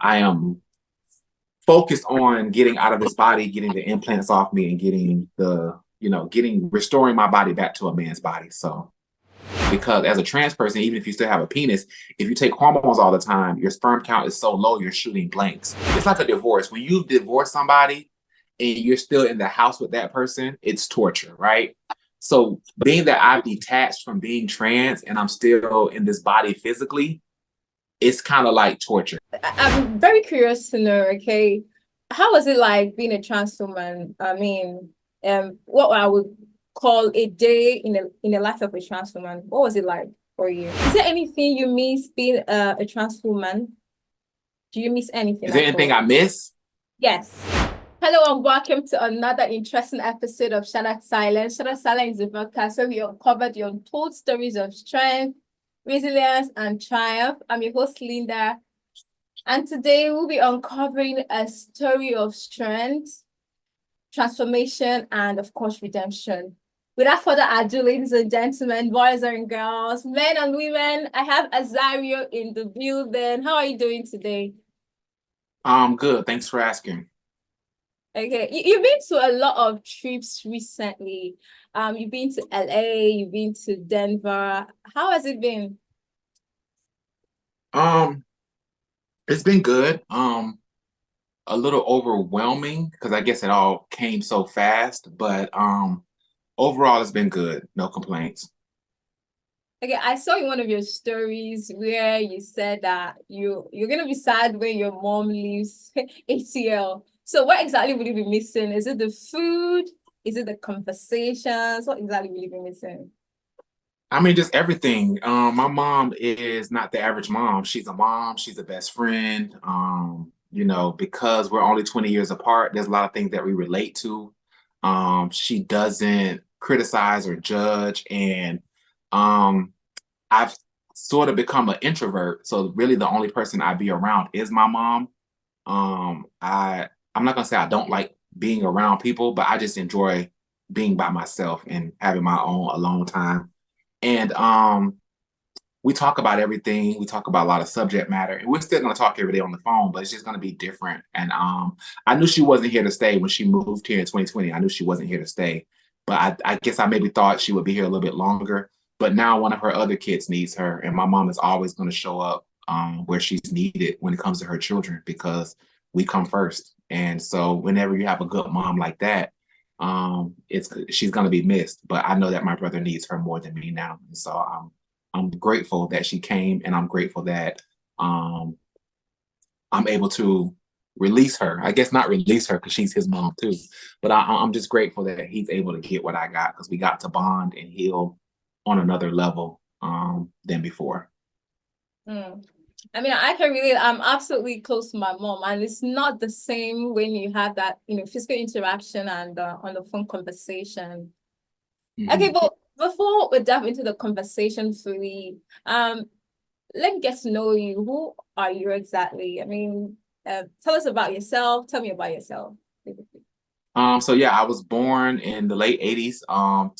I am focused on getting out of this body, getting the implants off me, and getting restoring my body back to a man's body. So, because as a trans person, even if you still have a penis, if you take hormones all the time, your sperm count is so low, you're shooting blanks. It's like a divorce. When you divorce somebody and you're still in the house with that person, it's torture, right? So being that I've detached from being trans and I'm still in this body physically, it's kind of like torture. I'm very curious to know, okay, how was it like being a trans woman? I mean, what I would call a day in the life of a trans woman. What was it like for you? Is there anything you miss being a trans woman? Do you miss anything Is there at anything all? I miss? Yes. Hello and welcome to another interesting episode of Shattered Silence. Shattered Silence is a podcast where we uncover the untold stories of strength, resilience, and triumph. I'm your host, Linda. And today we'll be uncovering a story of strength, transformation, and of course, redemption. Without further ado, ladies and gentlemen, boys and girls, men and women, I have Azario in the building. How are you doing today? Good. Thanks for asking. Okay, you've been to a lot of trips recently. You've been to LA, you've been to Denver. How has it been? Um, it's been good. A little overwhelming because I guess it all came so fast, but overall it's been good. No complaints. Okay, I saw in one of your stories where you said that you're gonna be sad when your mom leaves ATL. So what exactly will you be missing? Is it the food? Is it the conversations? What exactly will you be missing? I mean, just everything. My mom is not the average mom. She's a mom. She's a best friend. Because we're only 20 years apart, there's a lot of things that we relate to. She doesn't criticize or judge, and um, I've sort of become an introvert. So really, the only person I be around is my mom. I'm not gonna say I don't like being around people, but I just enjoy being by myself and having my own alone time. And we talk about everything. We talk about a lot of subject matter, and we're still gonna talk every day on the phone, but it's just gonna be different. And I knew she wasn't here to stay when she moved here in 2020. I knew she wasn't here to stay, but I guess I maybe thought she would be here a little bit longer. But now one of her other kids needs her, and my mom is always going to show up where she's needed when it comes to her children because we come first. And so whenever you have a good mom like that, it's she's going to be missed. But I know that my brother needs her more than me now, and so I'm grateful that she came, and I'm grateful that um, I'm able to release her. I guess not release her because she's his mom too, but I'm just grateful that he's able to get what I got because we got to bond and heal on another level than before. Mm. I mean, I can relate. I'm absolutely close to my mom, and it's not the same when you have that, physical interaction and on the phone conversation. Okay, Mhm. but before we dive into the conversation fully, let me get to know you. Who are you exactly? I mean, tell us about yourself. Tell me about yourself. So yeah, I was born in the late 80s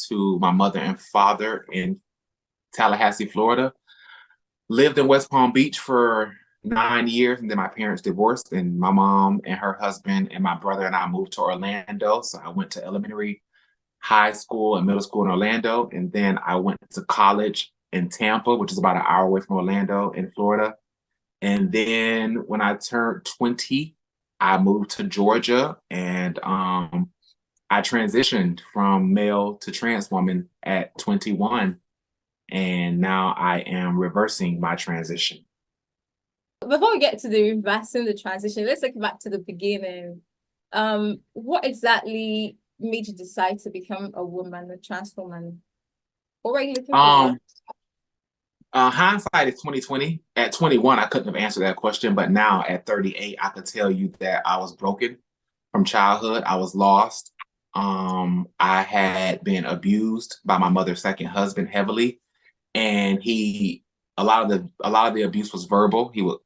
to my mother and father in Tallahassee, Florida. Lived in West Palm Beach for 9 years, and then my parents divorced, and my mom and her husband and my brother and I moved to Orlando. So I went to elementary, high school, and middle school in Orlando, and then I went to college in Tampa, which is about an hour away from Orlando in Florida. And then when I turned 20, I moved to Georgia, and I transitioned from male to trans woman at 21, and now I am reversing my transition. Before we get to the reversing the transition, let's look back to the beginning. What exactly made you decide to become a woman, a trans woman? What were you looking for? Um, Hindsight is 2020. At 21, I couldn't have answered that question, but now at 38, I could tell you that I was broken from childhood. I was lost. I had been abused by my mother's second husband heavily, and a lot of the abuse was verbal. He would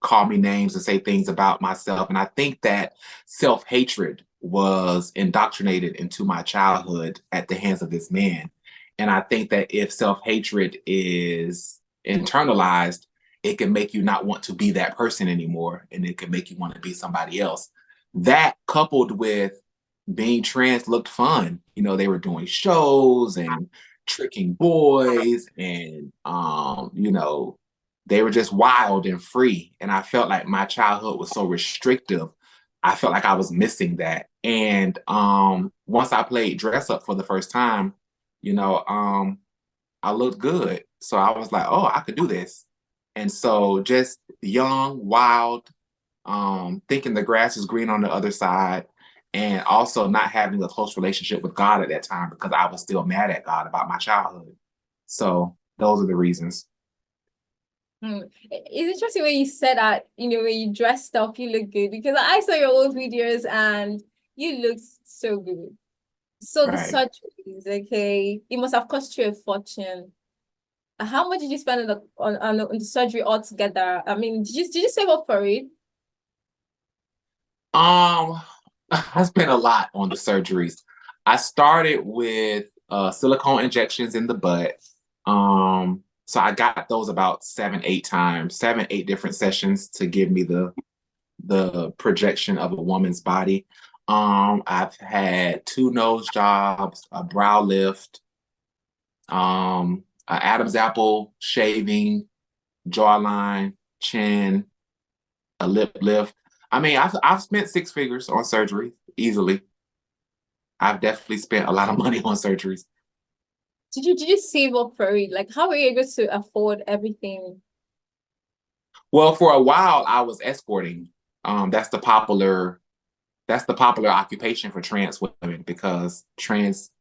call me names and say things about myself, and I think that self-hatred was indoctrinated into my childhood at the hands of this man. And I think that if self hatred is internalized, it can make you not want to be that person anymore, and it can make you want to be somebody else. That coupled with being trans looked fun. You know, they were doing shows and tricking boys, and you know, they were just wild and free. And I felt like my childhood was so restrictive. I felt like I was missing that. And once I played dress up for the first time, you know, I looked good. So I was like, oh, I could do this. And so just young, wild, thinking the grass is green on the other side, and also not having a close relationship with God at that time because I was still mad at God about my childhood. So those are the reasons. It's interesting when you said that, you know, when you dressed up, you look good, because I saw your old videos and you look so good. So the Right. surgeries, okay, it must have cost you a fortune. How much did you spend on the surgery altogether? I mean, did you save up for it? Um, I spent a lot on the surgeries. I started with silicone injections in the butt. So I got those about 7, 8 times, 7, 8 different sessions to give me the projection of a woman's body. I've had 2 nose jobs, a brow lift, an Adam's apple shaving, jawline, chin, a lip lift. I mean, I've spent 6 figures on surgery easily. I've definitely spent a lot of money on surgeries. Did you save up for it? Like, how were you able to afford everything? Well, for a while, I was escorting. That's the popular occupation for trans women because trans,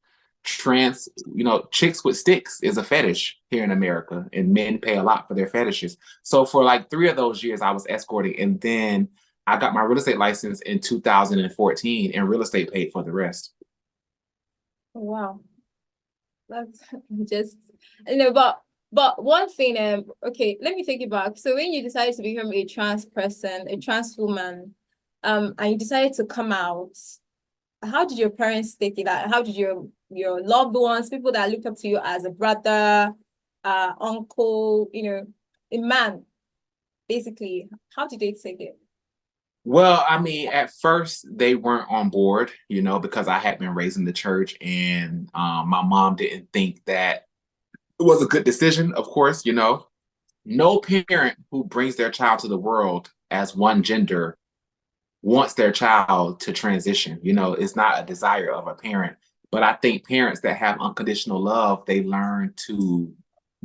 you know, chicks with sticks is a fetish here in America, and men pay a lot for their fetishes. So for like 3 of those years, I was escorting, and then I got my real estate license in 2014, and real estate paid for the rest. Wow, that's just, you know, but one thing, okay, let me take it back. So when you decided to become a trans person, a trans woman, and you decided to come out, how did your parents take it? How did your loved ones, people that looked up to you as a brother, uncle, you know, a man, basically, how did they take it? Well, I mean, at first they weren't on board, you know, because I had been raised in the church, and my mom didn't think that it was a good decision. Of course, you know, no parent who brings their child to the world as one gender wants their child to transition. You know, it's not a desire of a parent. But I think parents that have unconditional love, they learn to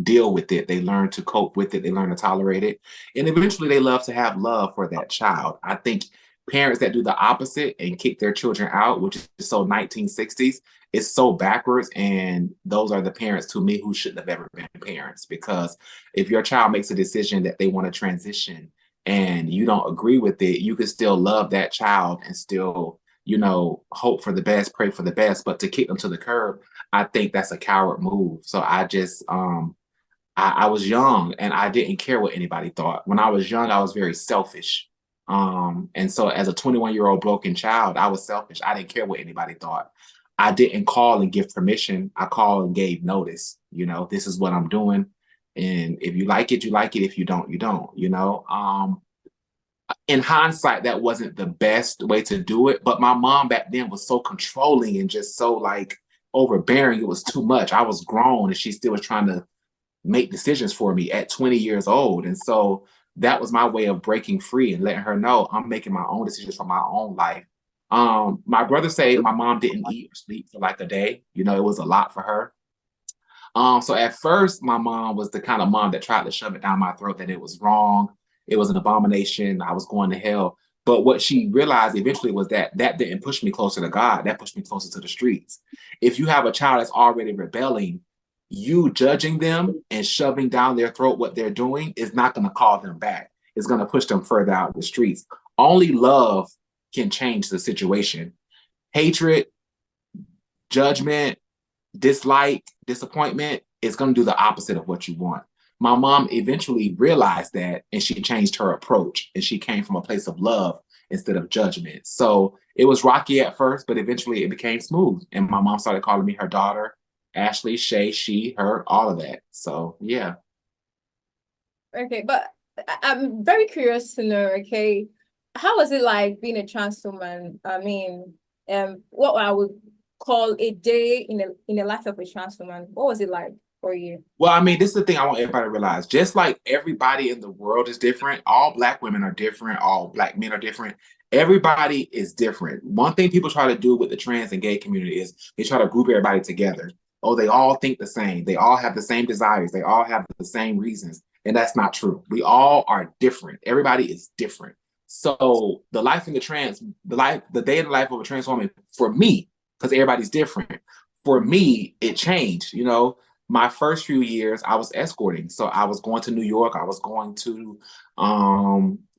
deal with it. They learn to cope with it. They learn to tolerate it. And eventually they love to have love for that child. I think parents that do the opposite and kick their children out, which is so 1960s, is so backwards. And those are the parents to me who shouldn't have ever been parents. Because if your child makes a decision that they want to transition and you don't agree with it, you can still love that child and still, you know, hope for the best, pray for the best. But to kick them to the curb, I think that's a coward move. So I just I was young and I didn't care what anybody thought. When I was young, I was very selfish. And so as a 21-year-old broken child, I was selfish. I didn't care what anybody thought. I didn't call and give permission. I called and gave notice. You know, this is what I'm doing. And if you like it, you like it. If you don't, you don't, you know. In hindsight, that wasn't the best way to do it. But my mom back then was so controlling and just so like overbearing. It was too much. I was grown and she still was trying to make decisions for me at 20 years old. And so that was my way of breaking free and letting her know I'm making my own decisions for my own life. My brother said my mom didn't eat or sleep for like a day. You know, it was a lot for her. So at first, my mom was the kind of mom that tried to shove it down my throat that it was wrong, it was an abomination, I was going to hell. But what she realized eventually was that that didn't push me closer to God. That pushed me closer to the streets. If you have a child that's already rebelling, you judging them and shoving down their throat what they're doing is not going to call them back. It's going to push them further out the streets. Only love can change the situation. Hatred, judgment, dislike, disappointment is going to do the opposite of what you want. My mom eventually realized that and she changed her approach and she came from a place of love instead of judgment. So it was rocky at first, but eventually it became smooth. And my mom started calling me her daughter, Ashley, Shay, she, her, all of that. So yeah. Okay, but I'm very curious to know, okay, how was it like being a trans woman? I mean, what I would call a day in the life of a trans woman. What was it like for you? Well, I mean, this is the thing I want everybody to realize. Just like everybody in the world is different, all Black women are different, all Black men are different. Everybody is different. One thing people try to do with the trans and gay community is they try to group everybody together. Oh, they all think the same. They all have the same desires. They all have the same reasons. And that's not true. We all are different. Everybody is different. So the life in the trans, the day in the life of a trans woman, for me, because everybody's different, for me, it changed. My first few years, I was escorting. So I was going to New York. I was going to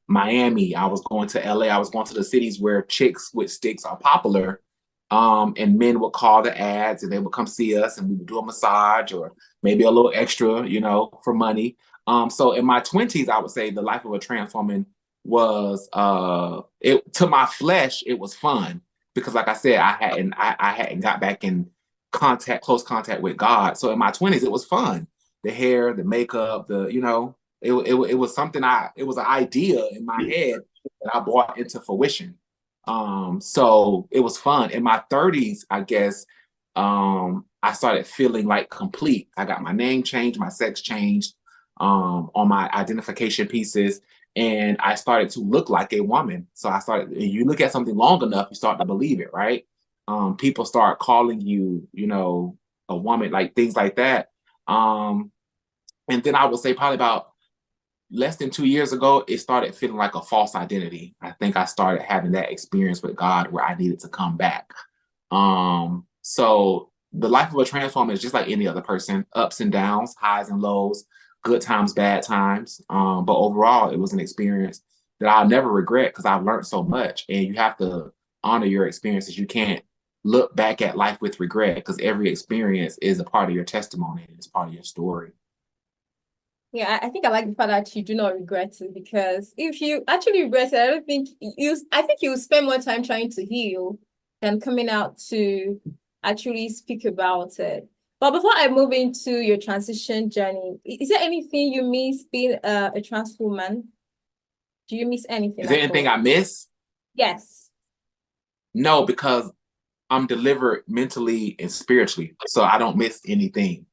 Miami. I was going to LA. I was going to the cities where chicks with sticks are popular. And men would call the ads and they would come see us and we would do a massage or maybe a little extra, for money. So in my 20s, I would say the life of a trans woman was it to my flesh, it was fun because like I said, I hadn't got back in close contact with God. So in my 20s, it was fun. The hair, the makeup, it was something it was an idea in my head that I brought into fruition. So it was fun. In my 30s, I guess, I started feeling like complete. I got my name changed, my sex changed, on my identification pieces. And I started to look like a woman. So you look at something long enough, you start to believe it, right? People start calling you, a woman, like things like that. And then I would say probably about less than 2 years ago, it started feeling like a false identity. I think I started having that experience with God where I needed to come back. So the life of a trans woman is just like any other person, ups and downs, highs and lows, good times, bad times. But overall, it was an experience that I'll never regret because I've learned so much. And you have to honor your experiences. You can't look back at life with regret because every experience is a part of your testimony. It's part of your story. Yeah, I think I like the fact that you do not regret it because if you actually regret it, I think you will spend more time trying to heal than coming out to actually speak about it. But before I move into your transition journey, is there anything you miss being a trans woman? Do you miss anything Is there at anything all? I miss? Yes. No, because I'm delivered mentally and spiritually. So I don't miss anything.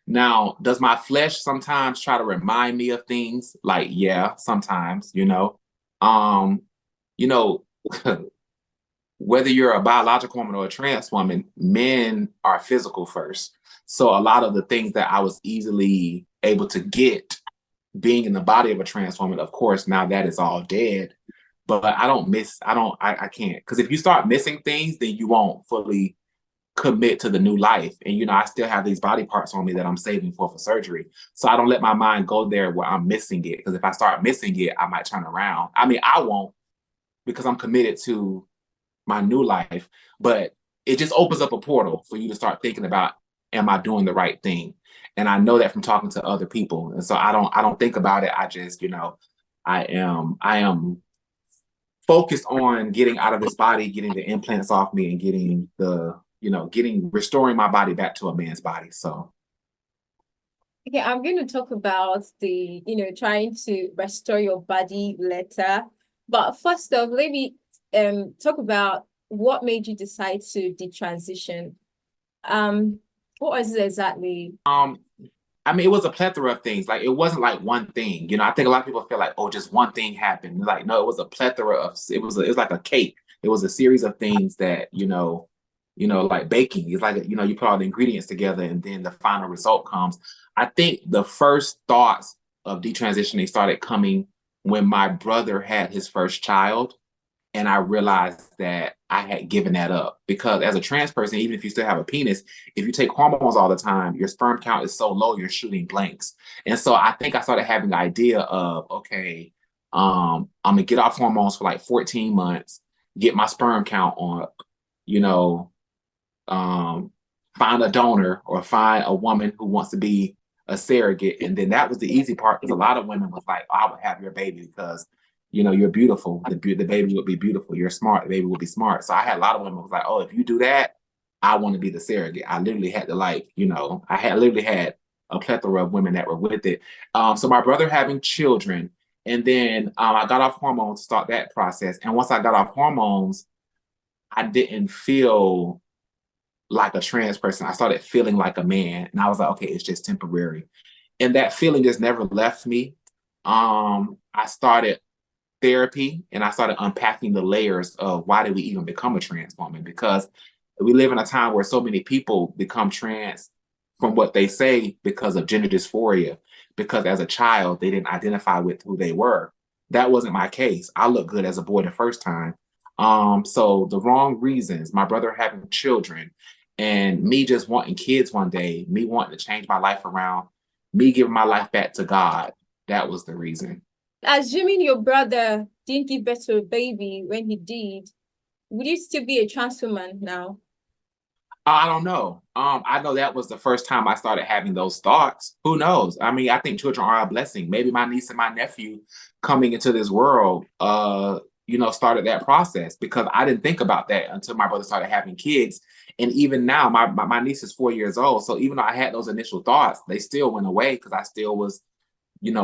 Now, does my flesh sometimes try to remind me of things? Like, yeah, sometimes, Um, you know, whether you're a biological woman or a trans woman, men are physical first. So a lot of the things that I was easily able to get being in the body of a trans woman, of course, now that is all dead. But I can't. Because if you start missing things, then you won't fully commit to the new life. And I still have these body parts on me that I'm saving for surgery. So I don't let my mind go there where I'm missing it. Because if I start missing it, I might turn around. I mean, I won't because I'm committed to my new life. But it just opens up a portal for you to start thinking about, am I doing the right thing? And I know that from talking to other people. And so I don't think about it. I just, I am focused on getting out of this body, getting the implants off me and restoring my body back to a man's body. So Okay, I'm going to talk about trying to restore your body later. But first off, let me talk about what made you decide to detransition. What was it exactly? I mean, it was a plethora of things. Like, it wasn't like one thing. I think a lot of people feel like, oh, just one thing happened. Like, no, it was a plethora of. It was like a cake. It was a series of things that like baking. It's like you put all the ingredients together, and then the final result comes. I think the first thoughts of detransitioning started coming when my brother had his first child, and I realized that I had given that up because as a trans person, even if you still have a penis, if you take hormones all the time, your sperm count is so low, you're shooting blanks. And so I think I started having the idea of, okay, I'm gonna get off hormones for like 14 months, get my sperm count on, you know, find a donor or find a woman who wants to be a surrogate. And then that was the easy part because a lot of women was like, oh, I would have your baby because you're beautiful. The baby would be beautiful. You're smart. The baby would be smart. So I had a lot of women was like, oh, if you do that, I want to be the surrogate. I literally had to I had literally had a plethora of women that were with it. So my brother having children And then I got off hormones to start that process. And once I got off hormones, I didn't feel like a trans person. I started feeling like a man. And I was like, okay, it's just temporary. And that feeling just never left me. I started therapy and I started unpacking the layers of why did we even become a trans woman? Because we live in a time where so many people become trans from what they say because of gender dysphoria, because as a child they didn't identify with who they were. That wasn't my case. I looked good as a boy the first time. So the wrong reasons, my brother having children and me just wanting kids one day, me wanting to change my life around, me giving my life back to God, that was the reason. Assuming your brother didn't give birth to a baby when he did, would you still be a trans woman now? I don't know. I know that was the first time I started having those thoughts. Who knows? I mean, I think children are a blessing. Maybe my niece and my nephew coming into this world, started that process because I didn't think about that until my brother started having kids. And even now, my niece is 4 years old. So even though I had those initial thoughts, they still went away because I still was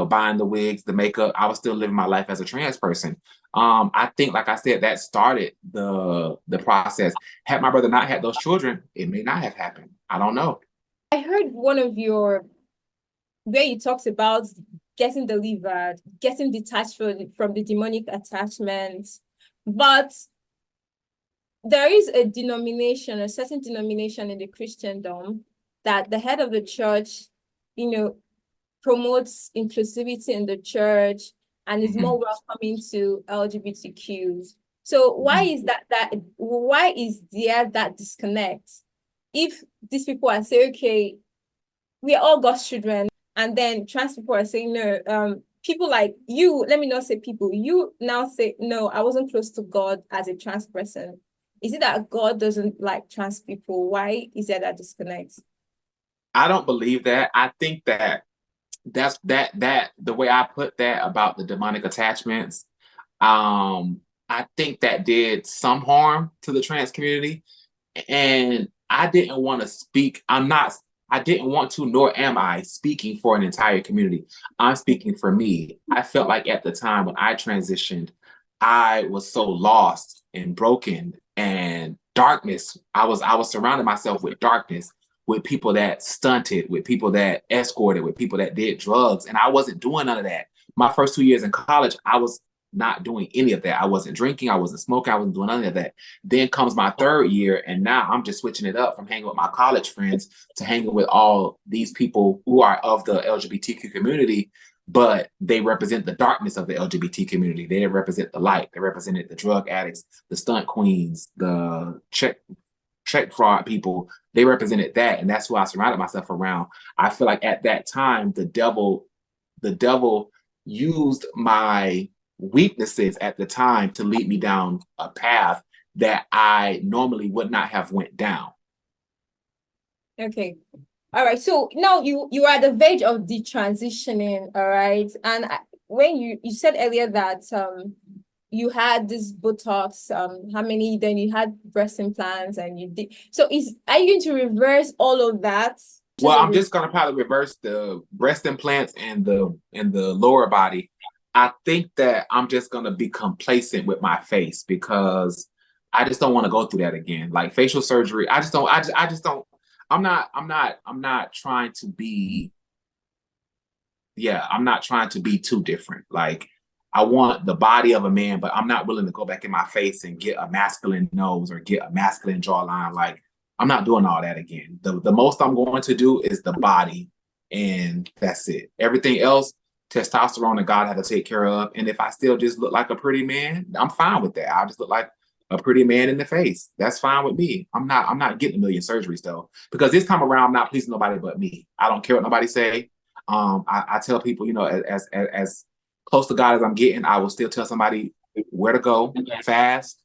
buying the wigs, the makeup. I was still living my life as a trans person. I think, like I said, that started the process. Had my brother not had those children, it may not have happened. I don't know. I heard one of your where you talked about getting delivered, getting detached from the demonic attachments, but there is a certain denomination in the Christendom that the head of the church, promotes inclusivity in the church and is more welcoming to LGBTQs. So why is why is there that disconnect? If these people are saying, okay, we are all God's children, and then trans people are saying, no, people like you, let me not say people, you now say, no, I wasn't close to God as a trans person. Is it that God doesn't like trans people? Why is there that disconnect? I don't believe that. I think that's the way I put that about the demonic attachments. I think that did some harm to the trans community. And I didn't want to speak. I didn't want to, nor am I speaking for an entire community. I'm speaking for me. I felt like at the time when I transitioned, I was so lost and broken and darkness. I was surrounding myself with darkness, with people that stunted, with people that escorted, with people that did drugs. And I wasn't doing none of that. My first 2 years in college, I was not doing any of that. I wasn't drinking, I wasn't smoking, I wasn't doing none of that. Then comes my third year, and now I'm just switching it up from hanging with my college friends to hanging with all these people who are of the LGBTQ community, but they represent the darkness of the LGBT community. They represent the light. They represented the drug addicts, the stunt queens, the check fraud people. They represented that, and that's who I surrounded myself around. I feel like at that time, the devil used my weaknesses at the time to lead me down a path that I normally would not have went down. Okay. All right. So now you are at the verge of detransitioning, all right? And when you said earlier that you had this Botox, how many, then you had breast implants and you did. So are you going to reverse all of that? Well, I'm just gonna probably reverse the breast implants and the lower body. I think that I'm just gonna be complacent with my face because I just don't want to go through that again. Like facial surgery, I just don't. I'm not trying to be. Yeah, I'm not trying to be too different. Like I want the body of a man, but I'm not willing to go back in my face and get a masculine nose or get a masculine jawline. Like I'm not doing all that again. The most I'm going to do is the body, and that's it. Everything else, testosterone and God have to take care of. And if I still just look like a pretty man, I'm fine with that. I just look like a pretty man in the face. That's fine with me. I'm not getting a million surgeries though, because this time around I'm not pleasing nobody but me. I don't care what nobody say. I tell people, as close to God as I'm getting, I will still tell somebody where to go fast.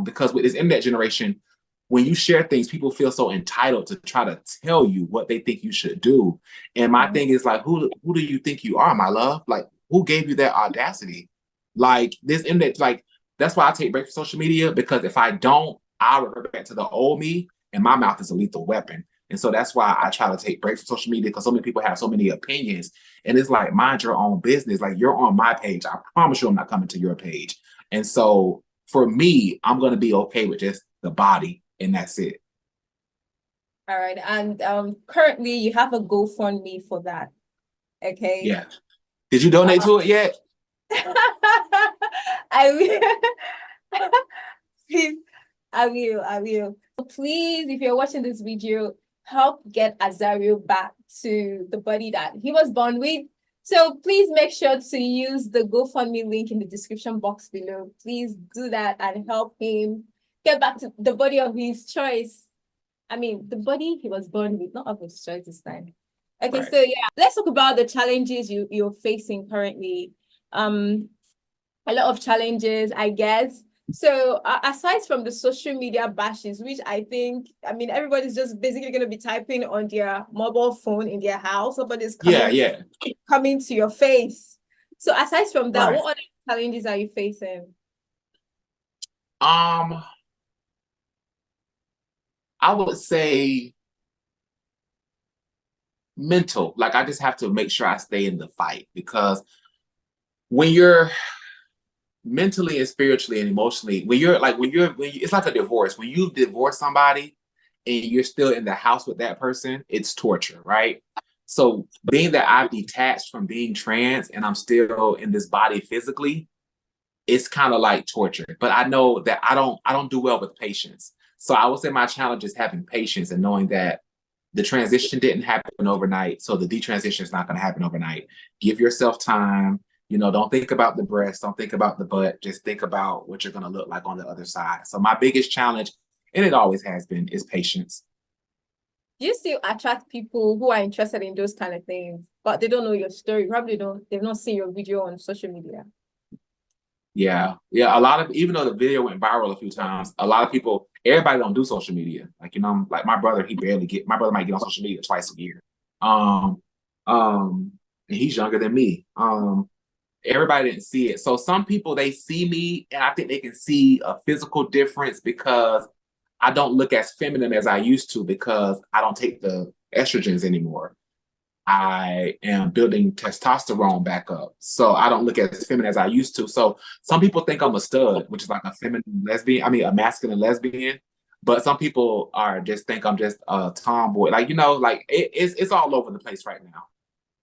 Because with this internet generation, when you share things, people feel so entitled to try to tell you what they think you should do. And my thing is like, who do you think you are, my love? Like, who gave you that audacity? Like this internet, like that's why I take breaks from social media, because if I don't, I'll revert back to the old me, and my mouth is a lethal weapon. And so that's why I try to take breaks from social media, because so many people have so many opinions. And it's like, mind your own business. Like, you're on my page. I promise you I'm not coming to your page. And so for me, I'm going to be okay with just the body, and that's it. All right. And currently you have a GoFundMe for that. Okay. Yeah. Did you donate to it yet? I will. Please, I will. Please, if you're watching this video, help get Azario back to the body that he was born with. So please make sure to use the GoFundMe link in the description box below. Please do that and help him get back to the body of his choice. I mean, the body he was born with, not of his choice this time. Okay, Right. so yeah, let's talk about the challenges you're facing currently. A lot of challenges, I guess. So aside from the social media bashes, which I think, I mean, everybody's just basically going to be typing on their mobile phone in their house. Somebody's coming to your face. So aside from that, Right. what other challenges are you facing? I would say mental. Like, I just have to make sure I stay in the fight, because when you're mentally and spiritually and emotionally, it's like a divorce. When you divorce somebody and you're still in the house with that person, it's torture, right? So being that I've detached from being trans and I'm still in this body physically, it's kind of like torture. But I know that I don't do well with patience. So I would say my challenge is having patience and knowing that the transition didn't happen overnight. So the detransition is not going to happen overnight. Give yourself time. Don't think about the breast. Don't think about the butt. Just think about what you're going to look like on the other side. So my biggest challenge, and it always has been, is patience. Do you still attract people who are interested in those kind of things, but they don't know your story? Probably they've not seen your video on social media. Yeah. A lot of, even though the video went viral a few times, a lot of people, everybody don't do social media. Like, like my brother, my brother might get on social media twice a year. And he's younger than me. Everybody didn't see it. So some people, they see me and I think they can see a physical difference because I don't look as feminine as I used to, because I don't take the estrogens anymore. I am building testosterone back up. So I don't look as feminine as I used to. So some people think I'm a stud, which is like a feminine lesbian, a masculine lesbian. But some people think I'm just a tomboy. Like, it's all over the place right now.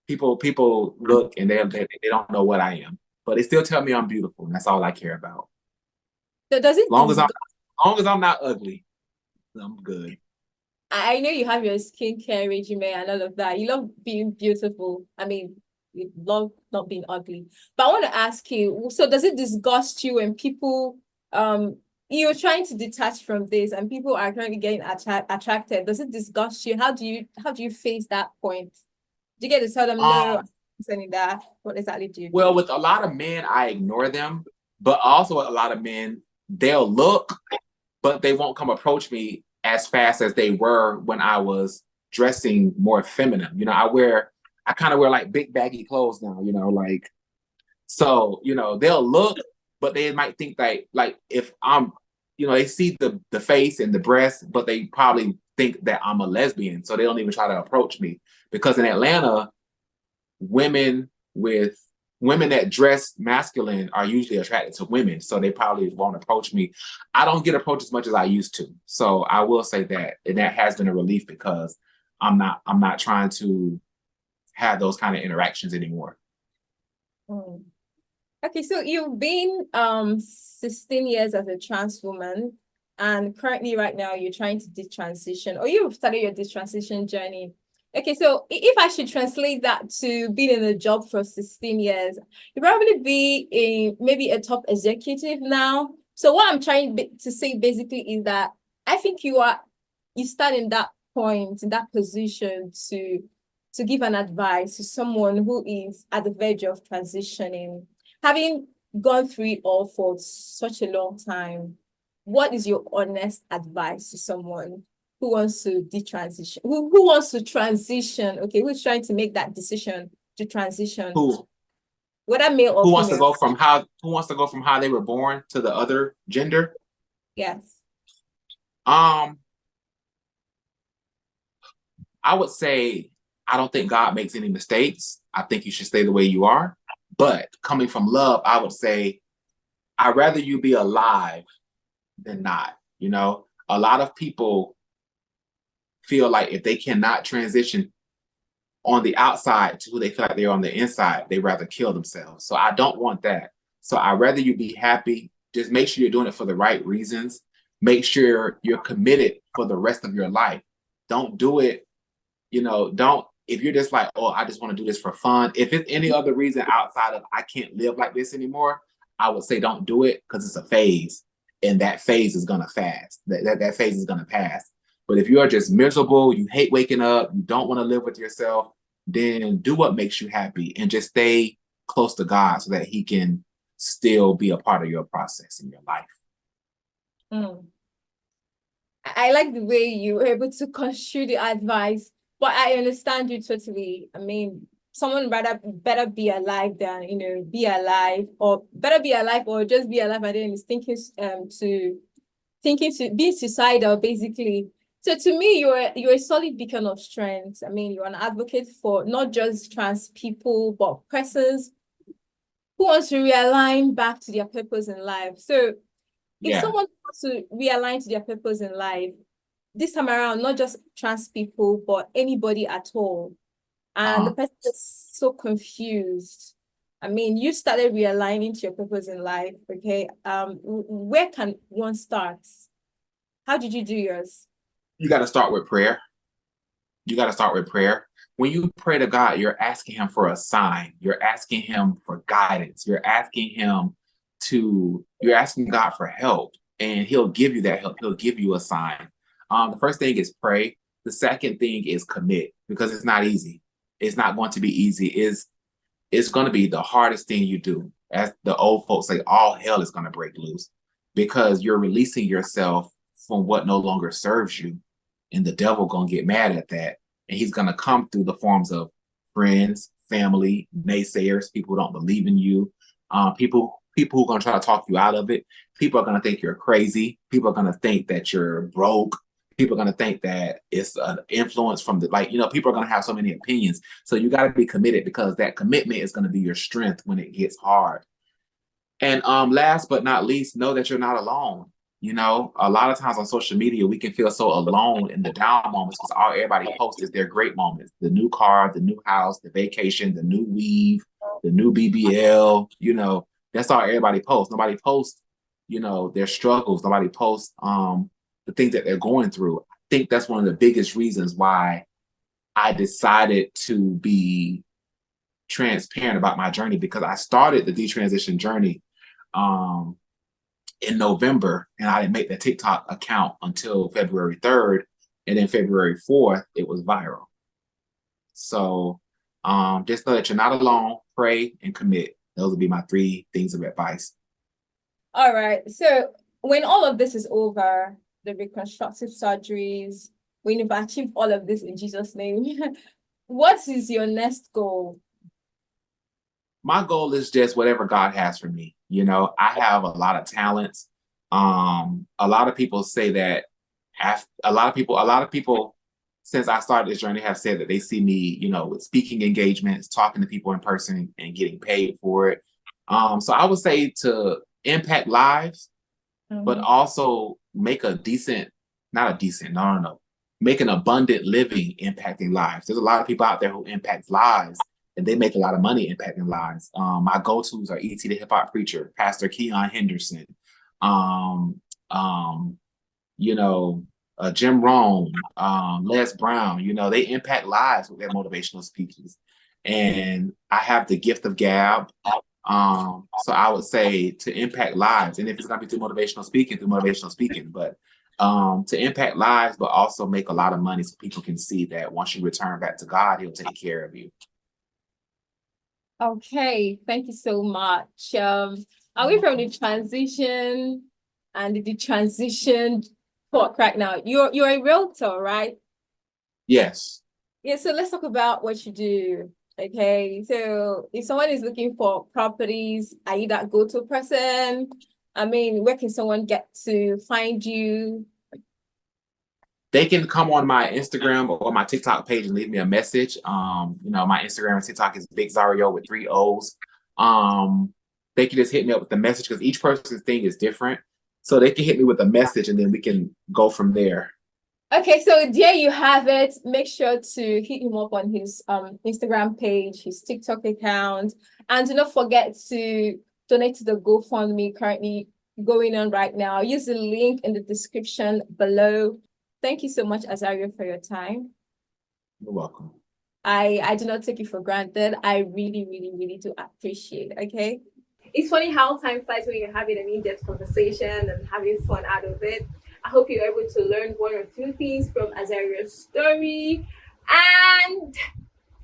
People look and they don't know what I am, but they still tell me I'm beautiful, and that's all I care about. So does it long as I'm not ugly, I'm good. I know you have your skincare regimen and all of that. You love being beautiful. I mean, you love not being ugly. But I want to ask you, so does it disgust you when people you're trying to detach from this and people are currently getting attracted? Does it disgust you? How do you face that point? Do you get to tell them no, sending that? What exactly do you do? Well, with a lot of men, I ignore them, but also with a lot of men, they'll look, but they won't come approach me as fast as they were when I was dressing more feminine. I kind of wear like big baggy clothes now, so, they'll look, but they might think that, like, if I'm, they see the face and the breast, but they probably think that I'm a lesbian. So they don't even try to approach me, because in Atlanta, women that dress masculine are usually attracted to women. So they probably won't approach me. I don't get approached as much as I used to. So I will say that, and that has been a relief, because I'm not trying to have those kind of interactions anymore. Okay, so you've been 16 years as a trans woman, and currently right now you're trying to detransition, or you've started your detransition journey. Okay, so if I should translate that to being in a job for 16 years, you probably be maybe a top executive now. So what I'm trying to say basically is that I think you start in that point, in that position to give an advice to someone who is at the verge of transitioning. Having gone through it all for such a long time, what is your honest advice to someone who wants to detransition, who wants to transition, okay, who's trying to make that decision to transition? Whether male or who female. Who wants to go from how they were born to the other gender? Yes. I would say I don't think God makes any mistakes. I think you should stay the way you are. But coming from love, I would say I'd rather you be alive than not. You know, a lot of people feel like if they cannot transition on the outside to who they feel like they're on the inside, they rather kill themselves. So I don't want that. So I'd rather you be happy. Just make sure you're doing it for the right reasons. Make sure you're committed for the rest of your life. Don't do it, don't, if you're just like, oh, I just want to do this for fun. If it's any other reason outside of I can't live like this anymore, I would say don't do it because it's a phase. And that phase is gonna fast. That phase is gonna pass. But if you are just miserable, you hate waking up, you don't want to live with yourself, then do what makes you happy and just stay close to God so that He can still be a part of your process in your life. Mm. I like the way you were able to construe the advice, but I understand you totally. I mean, someone better be alive than, be alive, or better be alive or just be alive and then is thinking to be suicidal, basically. So to me, you're a solid beacon of strength. I mean, you're an advocate for not just trans people, but persons who want to realign back to their purpose in life. So if Yeah. someone wants to realign to their purpose in life, this time around, not just trans people, but anybody at all, and the person is so confused. I mean, you started realigning to your purpose in life, okay? Where can one start? How did you do yours? You got to start with prayer. You got to start with prayer. When you pray to God, you're asking Him for a sign. You're asking Him for guidance. You're asking God for help, and He'll give you that help. He'll give you a sign. The first thing is pray. The second thing is commit, because it's not easy. It's not going to be easy. It's going to be the hardest thing you do. As the old folks say, all hell is going to break loose because you're releasing yourself from what no longer serves you. And the devil going to get mad at that. And he's going to come through the forms of friends, family, naysayers, people who don't believe in you, people who are going to try to talk you out of it. People are going to think you're crazy. People are going to think that you're broke. People are going to think that it's an influence from people are going to have so many opinions. So you got to be committed, because that commitment is going to be your strength when it gets hard. And last but not least, know that you're not alone. A lot of times on social media, we can feel so alone in the down moments because all everybody posts is their great moments: the new car, the new house, the vacation, the new weave, the new BBL. That's all everybody posts. Nobody posts, their struggles. Nobody posts the things that they're going through. I think that's one of the biggest reasons why I decided to be transparent about my journey, because I started the detransition journey in November, and I didn't make the TikTok account until February 3rd, and then February 4th, it was viral. So just know that you're not alone, pray, and commit. Those would be my 3 things of advice. All right. So when all of this is over, the reconstructive surgeries, when you've achieved all of this in Jesus' name, what is your next goal? My goal is just whatever God has for me. I have a lot of talents. A lot of people say that a lot of people since I started this journey have said that they see me, with speaking engagements, talking to people in person and getting paid for it. So I would say to impact lives, but also make a decent, not a decent, no. Make an abundant living impacting lives. There's a lot of people out there who impact lives, and they make a lot of money impacting lives. My go-tos are E.T. the Hip Hop Preacher, Pastor Keon Henderson, Jim Rohn, Les Brown. They impact lives with their motivational speeches. And I have the gift of gab. So I would say to impact lives, and if it's going to be through motivational speaking, but to impact lives, but also make a lot of money so people can see that once you return back to God, He'll take care of you. Okay, thank you so much. Away from the transition and the transition talk right now, you're a realtor, right? Yes. Yeah, so let's talk about what you do. Okay, so if someone is looking for properties, are you that go-to person? I mean, where can someone get to find you? they can come on my Instagram or my TikTok page and leave me a message. My Instagram and TikTok is Big Zario with 3 O's. They can just hit me up with the message because each person's thing is different. So they can hit me with a message and then we can go from there. Okay, so there you have it. Make sure to hit him up on his Instagram page, his TikTok account, and do not forget to donate to the GoFundMe currently going on right now. Use the link in the description below. Thank you so much, Azario, for your time. You're welcome. I do not take you for granted. I really, really, really do appreciate it. Okay. It's funny how time flies when you're having an in-depth conversation and having fun out of it. I hope you're able to learn one or two things from Azario's story. And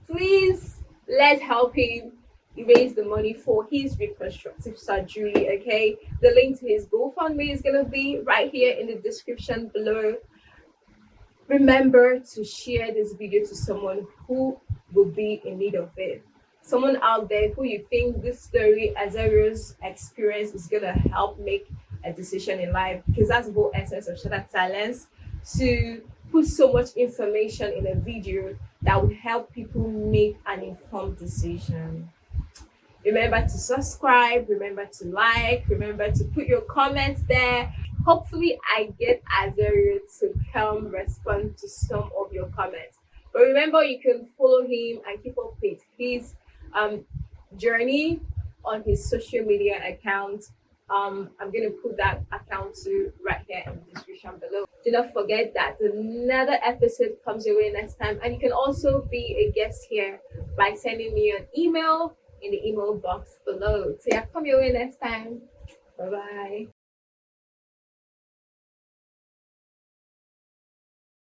please, let's help him raise the money for his reconstructive surgery, okay? The link to his GoFundMe is going to be right here in the description below. Remember to share this video to someone who will be in need of it. Someone out there who you think this story, Azario's experience, is going to help make a decision in life, because that's the whole essence of Shattered Silence, to put so much information in a video that would help people make an informed decision. Remember to subscribe, remember to like, remember to put your comments there. Hopefully I get Azario to come respond to some of your comments. But remember, you can follow him and keep up with his journey on his social media account. I'm going to put that account to right here in the description below. Do not forget that another episode comes your way next time, and you can also be a guest here by sending me an email in the email box below. So yeah, come your way next time. Bye bye.